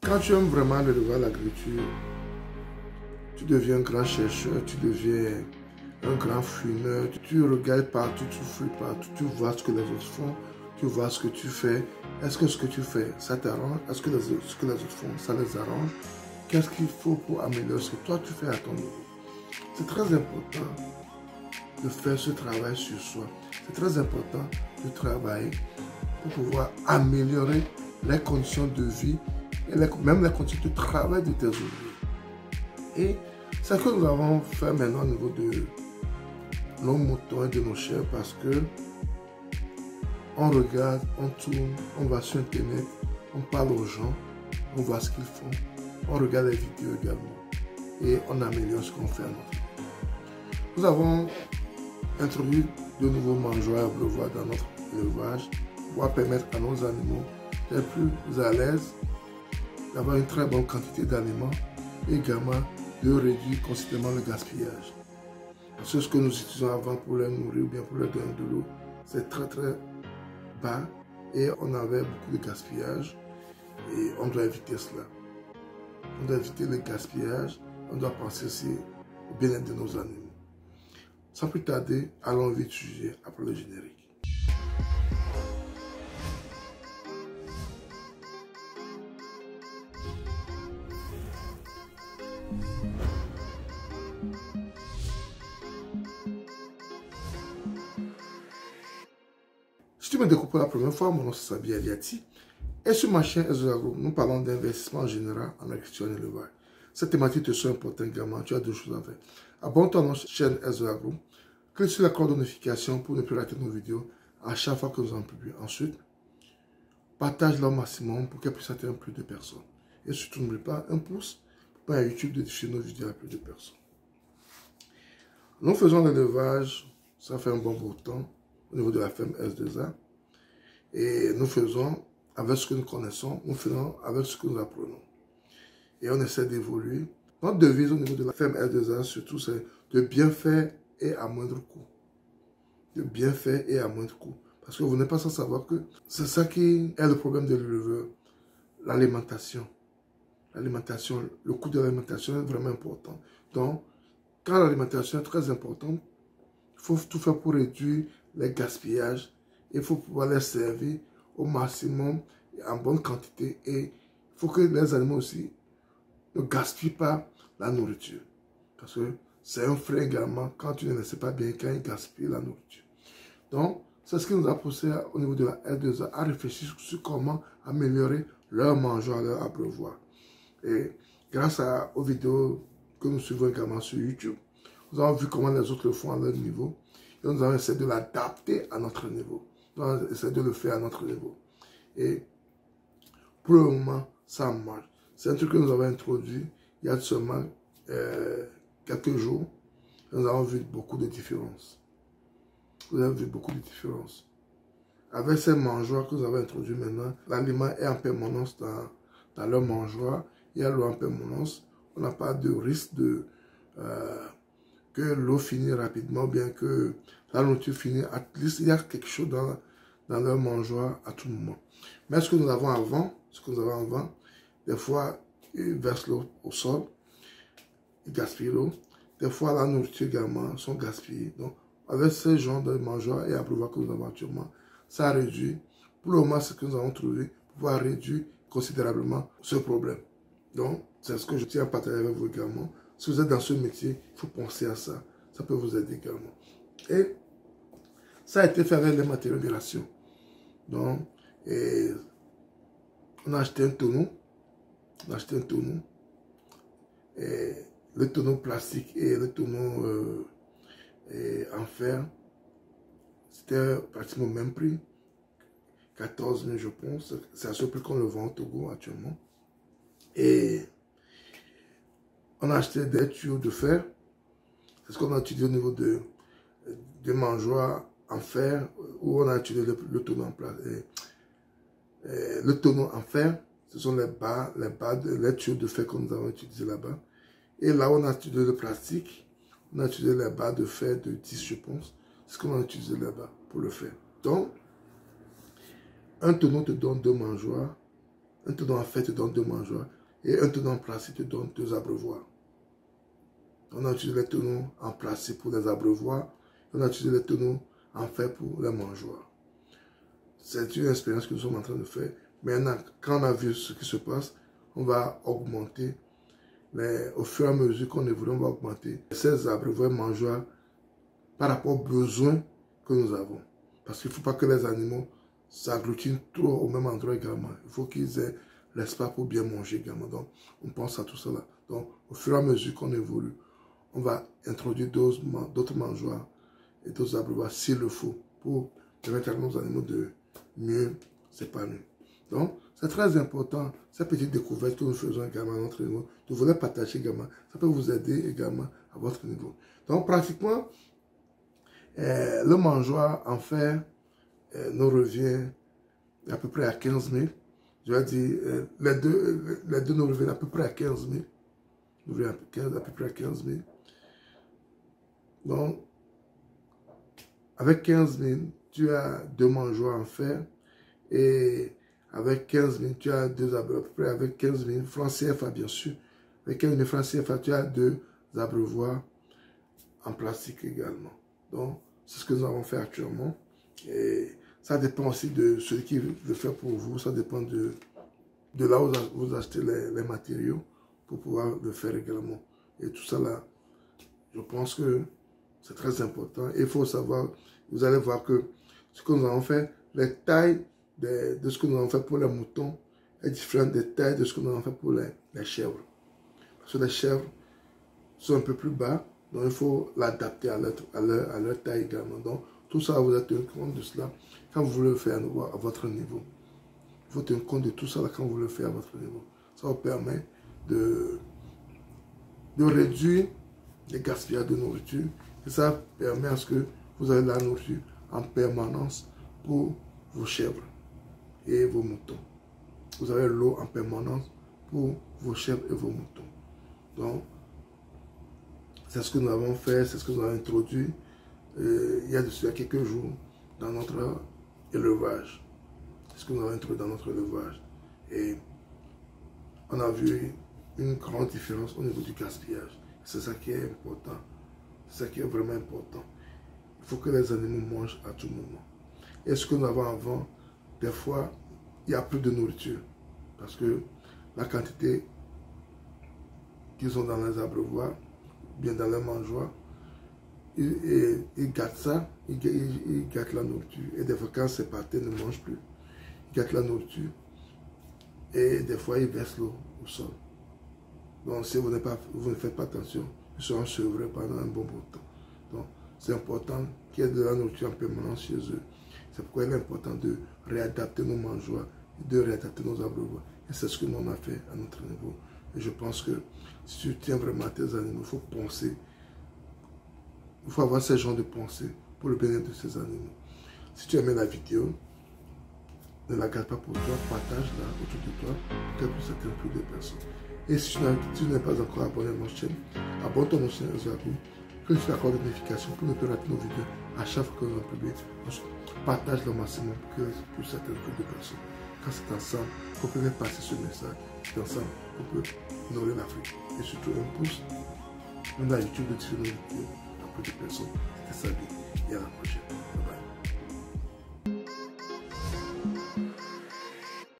Quand tu aimes vraiment l'élevage, l'agriculture, tu deviens un grand chercheur, tu deviens un grand fumeur, tu regardes partout, tu fouilles partout, tu vois ce que les autres font, tu vois ce que tu fais. Est-ce que ce que tu fais, ça t'arrange? Est-ce que ce que les autres font, ça les arrange? Qu'est-ce qu'il faut pour améliorer ce que toi tu fais à ton niveau? C'est très important de faire ce travail sur soi. C'est très important de travailler pour pouvoir améliorer les conditions de vie et même les conditions de travail de tes ouvriers. Et c'est ce que nous avons fait maintenant au niveau de nos moutons et de nos chèvres parce que on regarde, on tourne, on va sur internet, on parle aux gens, on voit ce qu'ils font, on regarde les vidéos également et on améliore ce qu'on fait à notre niveau. Nous avons introduit de nouveaux mangeoires et abreuvoirs dans notre élevage pour permettre à nos animaux d'être plus à l'aise, d'avoir une très bonne quantité d'aliments et également de réduire considérablement le gaspillage. Parce que ce que nous utilisons avant pour les nourrir ou bien pour leur donner de l'eau, c'est très bas et on avait beaucoup de gaspillage et on doit éviter cela. On doit éviter le gaspillage, on doit penser aussi au bien-être de nos animaux. Sans plus tarder, allons vite sujet après le générique. Si tu me découvres pour la première fois, mon nom c'est Sabi Aliati. Et sur ma chaîne Ezra-Group, nous parlons d'investissement en général en agriculture et en élevage. Cette thématique te sera importante également, tu as deux choses à faire. Abonne-toi à notre chaîne Ezra-Group, clique sur la cloche de notification pour ne plus rater nos vidéos à chaque fois que nous en publions. Ensuite, partage-la au maximum pour qu'elle puisse atteindre plus de personnes. Et surtout, n'oublie pas un pouce pour permettre à YouTube de diffuser nos vidéos à plus de personnes. Nous faisons l'élevage, ça fait un bon bout de temps, au niveau de la ferme S2A. Et nous faisons avec ce que nous connaissons, nous faisons avec ce que nous apprenons. Et on essaie d'évoluer. Notre devise au niveau de la ferme S2A, surtout, c'est de bien faire et à moindre coût. De bien faire et à moindre coût. Parce que vous n'êtes pas sans savoir que c'est ça qui est le problème de l'éleveur. L'alimentation. L'alimentation, le coût de l'alimentation est vraiment important. Donc, quand l'alimentation est très importante, il faut tout faire pour réduire les gaspillages. Il faut pouvoir les servir au maximum, en bonne quantité. Et il faut que les animaux aussi ne gaspillent pas la nourriture. Parce que c'est un frein également quand tu ne laisses pas bien, quand ils gaspillent la nourriture. Donc, c'est ce qui nous a poussé au niveau de la R2A à réfléchir sur comment améliorer leur mangeoire, leur abreuvoir. Et grâce aux vidéos que nous suivons également sur YouTube, nous avons vu comment les autres le font à leur niveau. Et nous avons essayé de l'adapter à notre niveau. Nous avons essayé de le faire à notre niveau. Et pour le moment, ça marche. C'est un truc que nous avons introduit il y a seulement quelques jours. Nous avons vu beaucoup de différences. Vous avez vu beaucoup de différences. Avec ces mangeoires que nous avons introduits maintenant, l'aliment est en permanence dans leur mangeoire. Il y a l'eau en permanence. On n'a pas de risque que l'eau finisse rapidement, bien que la nourriture finisse. Il y a quelque chose dans leur mangeoire à tout moment. Mais ce que nous avons avant, des fois, ils versent l'eau au sol, ils gaspillent l'eau. Des fois, la nourriture également sont gaspillées. Donc, avec ce genre de mangeoire et abreuvoir que nous avons actuellement, ça réduit, pour le moment, ce que nous avons trouvé, pour pouvoir réduire considérablement ce problème. Donc, c'est ce que je tiens à partager avec vous également. Si vous êtes dans ce métier, il faut penser à ça. Ça peut vous aider également. Et ça a été fait avec les matériaux de ration. Donc, on a acheté un tonneau. Et le tonneau plastique et le tonneau en fer, c'était pratiquement le même prix. 14 000, je pense. C'est à ce prix qu'on le vend au Togo actuellement. Et on a acheté des tuyaux de fer. C'est ce qu'on a utilisé au niveau de mangeoires en fer, où on a utilisé le tonneau en place. Le tonneau en fer, ce sont les tuyaux de fer que nous avons utilisés là-bas. Et là, on a utilisé le plastique. On a utilisé les barres de fer de 10, je pense. C'est ce qu'on a utilisé là-bas pour le faire. Donc, un tonneau te donne 2 mangeoires Un tenon en fait te donne 2 mangeoires. Et un tenon en plastique te donne 2 abreuvoirs. On a utilisé les tenons en plastique pour les abreuvoirs. On a utilisé les tenons en fer pour les mangeoires. C'est une expérience que nous sommes en train de faire. Maintenant, quand on a vu ce qui se passe, on va augmenter. Au fur et à mesure qu'on évolue, on va augmenter ces abreuvoirs mangeoires par rapport aux besoins que nous avons. Parce qu'il ne faut pas que les animaux s'agglutinent trop au même endroit également. Il faut qu'ils aient l'espace pour bien manger également. Donc, on pense à tout cela. Donc, au fur et à mesure qu'on évolue, on va introduire d'autres mangeoires et d'autres abreuvoirs s'il le faut pour permettre à nos animaux de mieux s'épanouir. Donc, c'est très important, cette petite découverte que nous faisons également à notre niveau, de vouloir partager également. Ça peut vous aider également à votre niveau. Donc, pratiquement, le mangeoire en fer nous revient à peu près à 15 000. Je vais dire, les deux nous reviennent à peu près à 15 000. Nous reviennent à peu près à 15 000. Donc, avec 15 000, tu as 2 mangeoires en fer. Et avec 15 000, tu as 2 abreuvoirs. À peu près avec 15 000 francs CFA, bien sûr. Avec 15 000 francs CFA, tu as 2 abreuvoirs en plastique également. Donc, c'est ce que nous avons fait actuellement. Et ça dépend aussi de celui qui le fait pour vous. Ça dépend de là où vous achetez les matériaux pour pouvoir le faire également. Et tout ça là, je pense que c'est très important. Et il faut savoir, vous allez voir que ce que nous avons fait, les tailles de ce que nous avons fait pour les moutons est différente des tailles de ce que nous avons fait pour les chèvres. Parce que les chèvres sont un peu plus bas, donc il faut l'adapter à leur taille également. Donc tout ça, vous allez tenir compte de cela quand vous voulez le faire à votre niveau. Il faut tenir compte de tout ça là, quand vous voulez le faire à votre niveau. Ça vous permet de réduire les gaspillages de nourriture. Et ça permet à ce que vous avez la nourriture en permanence pour vos chèvres et vos moutons. Vous avez l'eau en permanence pour vos chèvres et vos moutons. Donc, c'est ce que nous avons fait, c'est ce que nous avons introduit il y a quelques jours dans notre élevage. C'est ce que nous avons introduit dans notre élevage. Et on a vu une grande différence au niveau du gaspillage. C'est ça qui est important. C'est ça qui est vraiment important. Il faut que les animaux mangent à tout moment. Et ce que nous avons avant, des fois, il n'y a plus de nourriture. Parce que la quantité qu'ils ont dans les abreuvoirs, bien dans les mangeoires, ils gâtent ça, ils gâtent la nourriture. Et des fois, quand c'est parti, ils ne mangent plus. Ils gâtent la nourriture. Et des fois, ils versent l'eau au sol. Donc, si vous ne faites pas attention, ils seront sevrés pendant un bon bout de temps. Donc, c'est important qu'il y ait de la nourriture en permanence chez eux. C'est pourquoi il est important de réadapter nos mangeoires, de réadapter nos abreuvoirs. Et c'est ce que nous on a fait à notre niveau. Et je pense que si tu tiens vraiment à tes animaux, il faut penser. Il faut avoir ce genre de pensée pour le bien-être de ces animaux. Si tu aimais la vidéo, ne la garde pas pour toi, partage-la autour de toi pour qu'elle puisse atteindre plus de personnes. Et si tu n'es pas encore abonné à notre chaîne, abonne-toi à notre chaîne Ezra-Group, que tu accordes des notifications pour ne pas rater nos vidéos à chaque fois que nous en publions. Partage le maximum pour que puisse atteindre plus de personnes. Quand c'est ensemble qu'on peut faire passer ce message, c'est ensemble qu'on peut nourrir l'Afrique. Et surtout, on pousse même à YouTube de tirer nos vidéos à plus de personnes. C'était Salut et à la prochaine.